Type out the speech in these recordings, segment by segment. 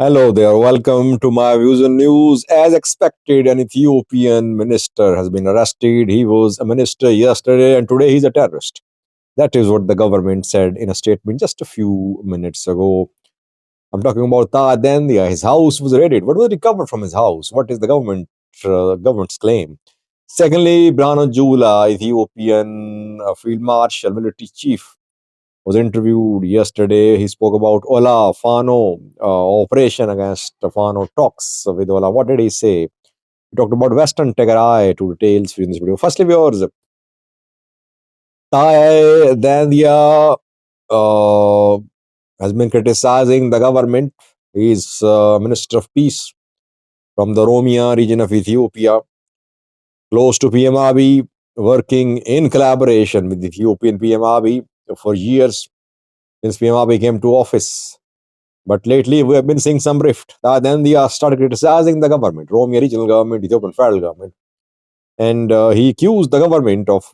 Hello there, welcome to my views and news. As expected, an Ethiopian minister has been arrested. He was a minister yesterday and today he's a terrorist. That is what the government said in a statement just a few minutes ago. I'm talking about Taye Dandea. His house was raided. What was recovered from his house? What is the government's claim? Secondly, Jula, Ethiopian field marshal, military chief, was interviewed yesterday. He spoke about OLA, Fano, operation against Fano talks with OLA. What did he say? He talked about Western Tigray to details in this video. Firstly, viewers, Taye Dandea has been criticizing the government. He is Minister of Peace from the Oromia region of Ethiopia, close to PM Abiy, working in collaboration with Ethiopian PM Abiy for years since PM Abiy came to office. But lately, we have been seeing some rift. Then they started criticizing the government, Oromia regional government, Ethiopian federal government, and he accused the government of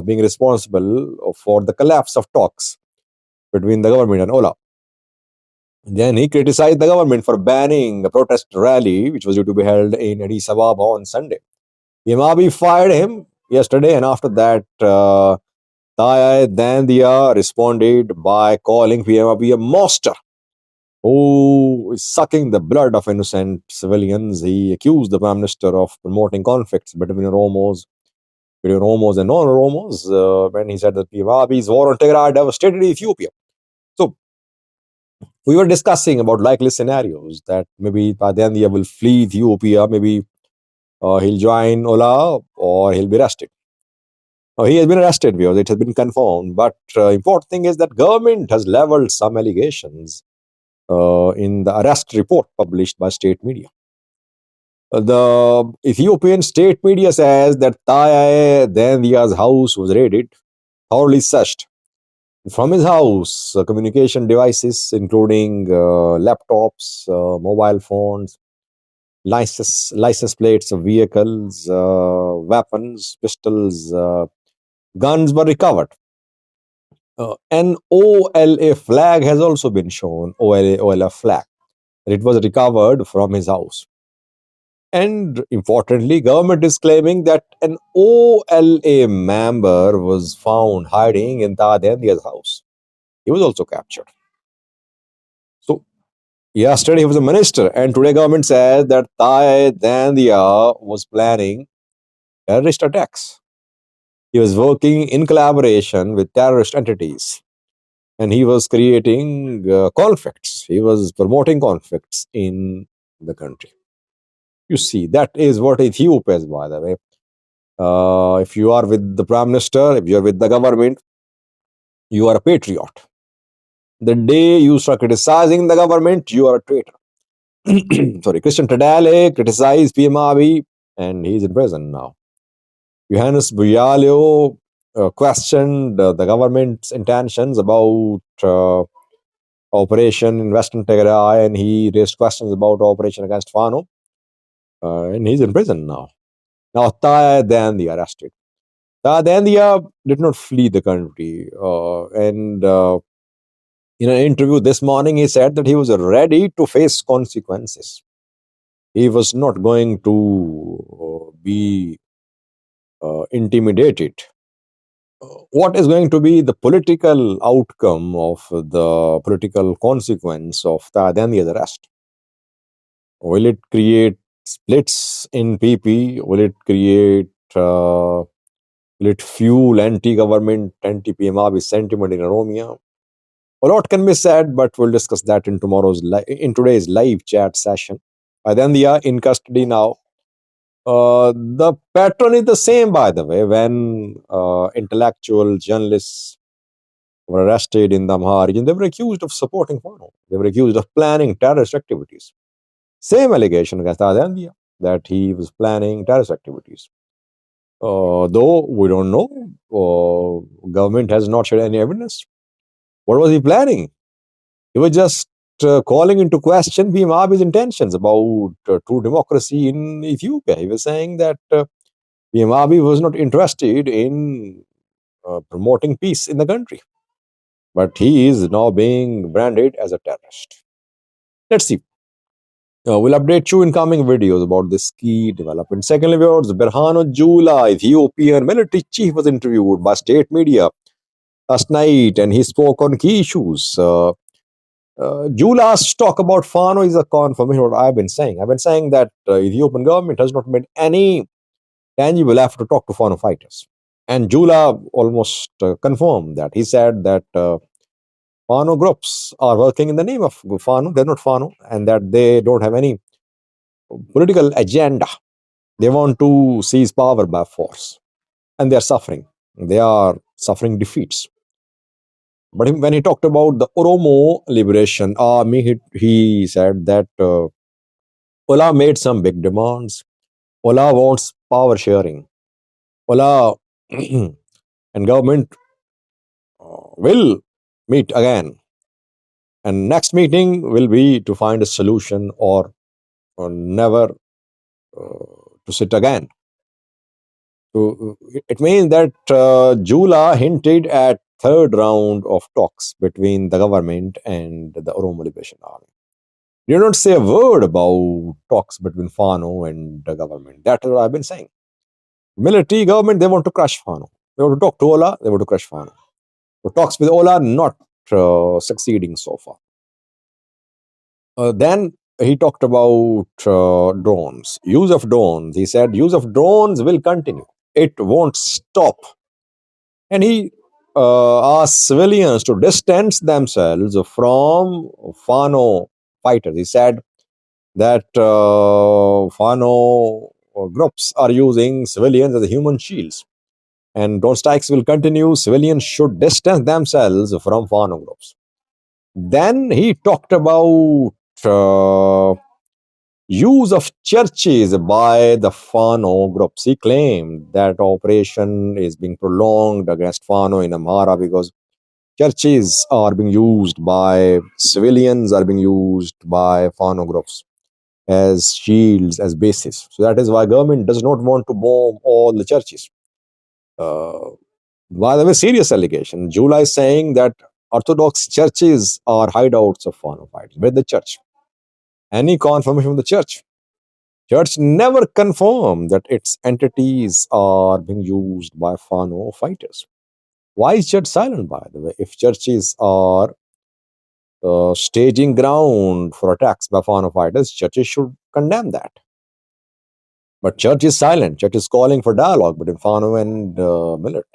being responsible for the collapse of talks between the government and OLA. Then he criticized the government for banning a protest rally, which was due to be held in Addis Ababa on Sunday. Abiy fired him yesterday, and after that, Taye Dandea responded by calling PM Abiy a monster who is sucking the blood of innocent civilians. He accused the Prime Minister of promoting conflicts between Oromos and non-Oromos when he said that PM Abiy's war on Tigray devastated Ethiopia. So we were discussing about likely scenarios that maybe Taye Dandea will flee Ethiopia, maybe he'll join OLA or he'll be arrested. He has been arrested because it has been confirmed. But important thing is that government has leveled some allegations in the arrest report published by state media. The Ethiopian state media says that Taye Dandea's house was raided, thoroughly searched. From his house, communication devices, including laptops, mobile phones, license plates of vehicles, weapons, pistols, guns were recovered. An OLA flag has also been shown, OLA flag. It was recovered from his house. And importantly, government is claiming that an OLA member was found hiding in Taye Dandea's house. He was also captured. So yesterday he was a minister, and today government says that Taye Dandea was planning terrorist attacks. He was working in collaboration with terrorist entities, and he was creating conflicts. He was promoting conflicts in the country. You see, that is what Ethiopia is, by the way. If you are with the Prime Minister, if you are with the government, you are a patriot. The day you start criticizing the government, you are a traitor. Sorry, Christian Tadale criticized PM Abiy, and he's in prison now. Johannes Buyalio questioned the government's intentions about operation in Western Tigray, and he raised questions about operation against Fano, and he's in prison now. Now, Taye Dandea arrested. Taye Dandea did not flee the country, and in an interview this morning, he said that he was ready to face consequences. He was not going to be intimidated. What is going to be the political outcome of the political consequence of Taye Dandea's arrest? Will it create splits in PP? Will it fuel anti-government, anti-PM Abiy sentiment in Oromia? A lot can be said, but we'll discuss that in today's live chat session. Taye Dandea in custody now. The pattern is the same, by the way, when intellectual journalists were arrested in the Amhara region. They were accused of supporting Fano. They were accused of planning terrorist activities. Same allegation against Taye Dandea, that he was planning terrorist activities. Though we don't know, government has not shared any evidence. What was he planning? He was just calling into question PM Abiy's intentions about true democracy in Ethiopia. He was saying that PM Abiy was not interested in promoting peace in the country. But he is now being branded as a terrorist. Let's see. We'll update you in coming videos about this key development. Secondly, viewers, Berhano Jula, Ethiopian military chief, was interviewed by state media last night, and he spoke on key issues. Jula's talk about Fano is a confirmation of what I've been saying. I've been saying that Ethiopian government has not made any tangible effort to talk to Fano fighters. And Jula almost confirmed that. He said that Fano groups are working in the name of Fano. They're not Fano, and that they don't have any political agenda. They want to seize power by force, and they're suffering. They are suffering defeats. But when he talked about the Oromo Liberation Army, he said that Ola made some big demands. Ola wants power sharing. Ola and government will meet again. And next meeting will be to find a solution or never to sit again. So it means that Jula hinted at third round of talks between the government and the Oromo Liberation Army. You don't say a word about talks between Fano and the government. That's what I've been saying. Military government, they want to crush Fano. They want to talk to Ola, they want to crush Fano. The talks with Ola not succeeding so far. Then he talked about drones. Use of drones. He said use of drones will continue. It won't stop. And he asked civilians to distance themselves from Fano fighters. He said that Fano groups are using civilians as human shields. And drone strikes will continue. Civilians should distance themselves from Fano groups. Then he talked about use of churches by the Fano groups. He claimed that operation is being prolonged against Fano in Amhara because churches are being used by civilians, are being used by Fano groups as shields, as bases. So that is why government does not want to bomb all the churches. By the way, serious allegation. Jula is saying that Orthodox churches are hideouts of Fano fighters. Where the church? Any confirmation from the church? Church never confirmed that its entities are being used by Fano fighters. Why is church silent, by the way? If churches are staging ground for attacks by Fano fighters, churches should condemn that. But church is silent. Church is calling for dialogue between Fano and military.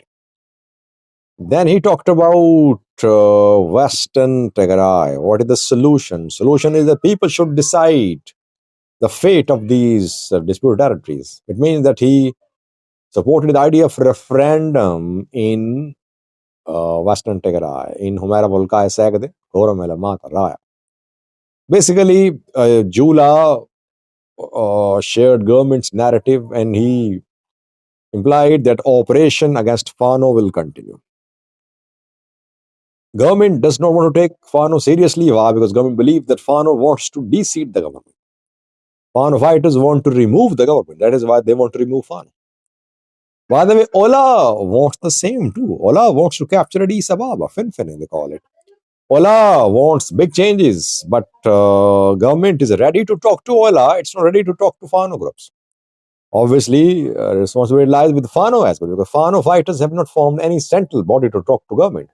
Then he talked about Western Tigray. What is the solution? Solution is that people should decide the fate of these disputed territories. It means that he supported the idea of referendum in Western Tigray, in Humera Volkaya Sagde, Goramela Mata Raya. Basically, Jula shared government's narrative, and he implied that operation against Fano will continue. Government does not want to take Fano seriously. Why? Because government believes that Fano wants to de-seat the government. Fano fighters want to remove the government. That is why they want to remove Fano. By the way, Ola wants the same too. Ola wants to capture Addis Ababa, Finfin, they call it. Ola wants big changes, but government is ready to talk to Ola. It's not ready to talk to Fano groups. Obviously, responsibility lies with Fano as well, because Fano fighters have not formed any central body to talk to government.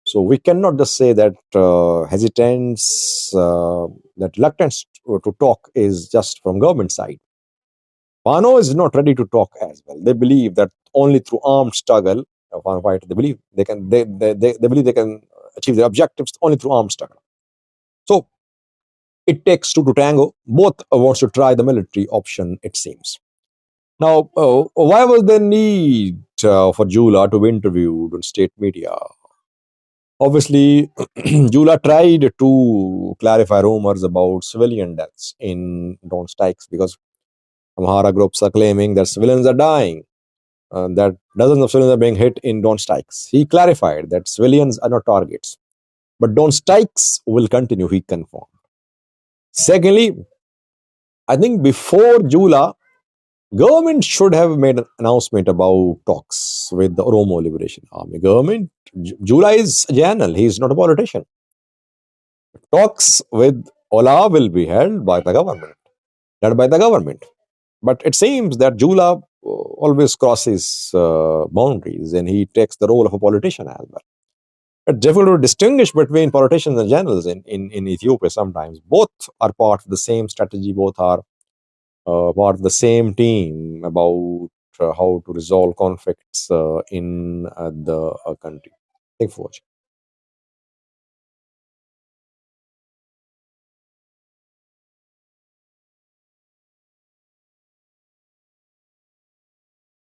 So we cannot just say that hesitance, that reluctance to talk is just from government side. Fano is not ready to talk as well. They believe that only through armed struggle, Fano fighters, they believe they believe they can achieve their objectives only through armed struggle. So it takes two to tango. Both wants to try the military option, it seems. Now, why was there need for Jula to be interviewed on state media? Obviously, Jula tried to clarify rumors about civilian deaths in drone strikes because Amhara groups are claiming that civilians are dying, that dozens of civilians are being hit in drone strikes. He clarified that civilians are not targets, but drone strikes will continue, he confirmed. Secondly, I think before Jula, government should have made an announcement about talks with the Oromo Liberation Army. Jula is a journal. He is not a politician. Talks with OLA will be held by the government, led by the government. But it seems that Jula always crosses boundaries and he takes the role of a politician as well. It's difficult to distinguish between politicians and generals in Ethiopia sometimes. Both are part of the same strategy, both are part of the same team about how to resolve conflicts in the country. Thank you for watching.